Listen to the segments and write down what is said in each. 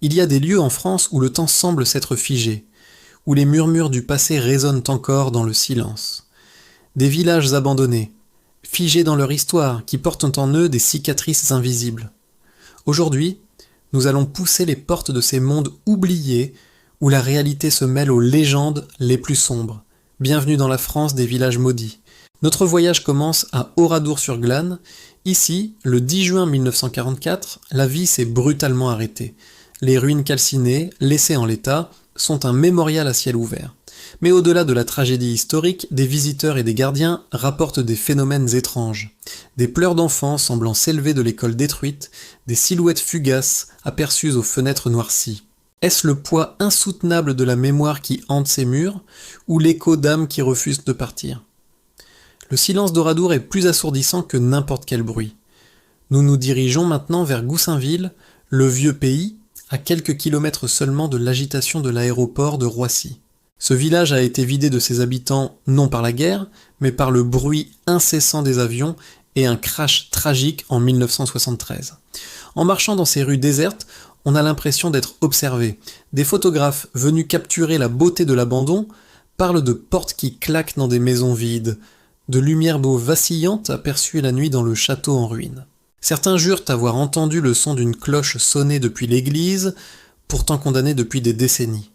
Il y a des lieux en France où le temps semble s'être figé, où les murmures du passé résonnent encore dans le silence. Des villages abandonnés, figés dans leur histoire, qui portent en eux des cicatrices invisibles. Aujourd'hui, nous allons pousser les portes de ces mondes oubliés où la réalité se mêle aux légendes les plus sombres. Bienvenue dans la France des villages maudits. Notre voyage commence à Oradour-sur-Glane. Ici, le 10 juin 1944, la vie s'est brutalement arrêtée. Les ruines calcinées, laissées en l'état, sont un mémorial à ciel ouvert. Mais au-delà de la tragédie historique, des visiteurs et des gardiens rapportent des phénomènes étranges. Des pleurs d'enfants semblant s'élever de l'école détruite, des silhouettes fugaces aperçues aux fenêtres noircies. Est-ce le poids insoutenable de la mémoire qui hante ces murs, ou l'écho d'âmes qui refusent de partir ? Le silence d'Oradour est plus assourdissant que n'importe quel bruit. Nous nous dirigeons maintenant vers Goussainville, le vieux pays, à quelques kilomètres seulement de l'agitation de l'aéroport de Roissy. Ce village a été vidé de ses habitants non par la guerre, mais par le bruit incessant des avions et un crash tragique en 1973. En marchant dans ces rues désertes, on a l'impression d'être observé. Des photographes venus capturer la beauté de l'abandon parlent de portes qui claquent dans des maisons vides, de lumières d'eau vacillantes aperçues la nuit dans le château en ruine. Certains jurent avoir entendu le son d'une cloche sonner depuis l'église, pourtant condamnée depuis des décennies.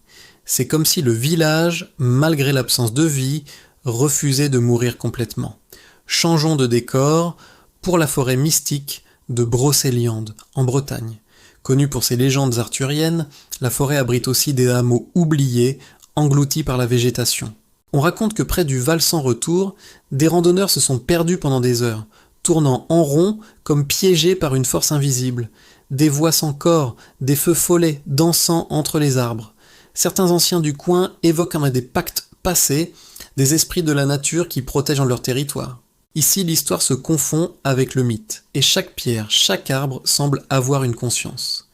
C'est comme si le village, malgré l'absence de vie, refusait de mourir complètement. Changeons de décor pour la forêt mystique de Brocéliande, en Bretagne. Connue pour ses légendes arthuriennes, la forêt abrite aussi des hameaux oubliés, engloutis par la végétation. On raconte que près du Val sans retour, des randonneurs se sont perdus pendant des heures, tournant en rond comme piégés par une force invisible. Des voix sans corps, des feux follets dansant entre les arbres. Certains anciens du coin évoquent des pactes passés, des esprits de la nature qui protègent leur territoire. Ici, l'histoire se confond avec le mythe, et chaque pierre, chaque arbre semble avoir une conscience.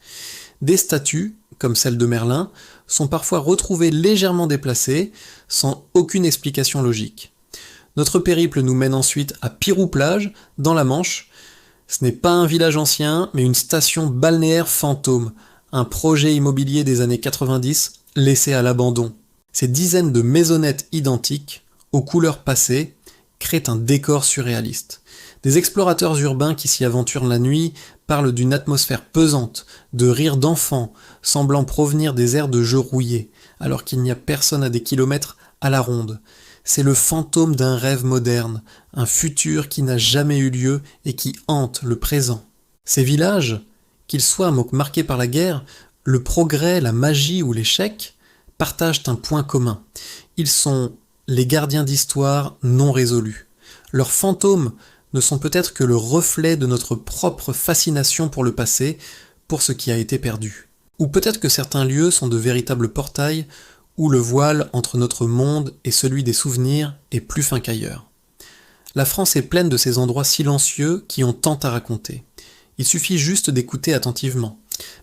Des statues, comme celle de Merlin, sont parfois retrouvées légèrement déplacées, sans aucune explication logique. Notre périple nous mène ensuite à Pirou-Plage, dans la Manche. Ce n'est pas un village ancien, mais une station balnéaire fantôme, un projet immobilier des années 90 laissé à l'abandon. Ces dizaines de maisonnettes identiques, aux couleurs passées, créent un décor surréaliste. Des explorateurs urbains qui s'y aventurent la nuit parlent d'une atmosphère pesante, de rires d'enfants semblant provenir des aires de jeux rouillés, alors qu'il n'y a personne à des kilomètres à la ronde. C'est le fantôme d'un rêve moderne, un futur qui n'a jamais eu lieu et qui hante le présent. Ces villages, qu'ils soient marqués par la guerre, le progrès, la magie ou l'échec, partagent un point commun. Ils sont les gardiens d'histoire non résolus. Leurs fantômes ne sont peut-être que le reflet de notre propre fascination pour le passé, pour ce qui a été perdu. Ou peut-être que certains lieux sont de véritables portails où le voile entre notre monde et celui des souvenirs est plus fin qu'ailleurs. La France est pleine de ces endroits silencieux qui ont tant à raconter. Il suffit juste d'écouter attentivement.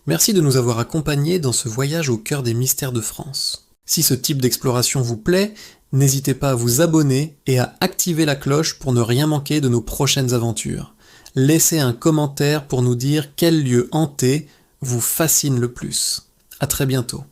Merci de nous avoir accompagnés dans ce voyage au cœur des mystères de France. Si ce type d'exploration vous plaît, n'hésitez pas à vous abonner et à activer la cloche pour ne rien manquer de nos prochaines aventures. Laissez un commentaire pour nous dire quel lieu hanté vous fascine le plus. À très bientôt.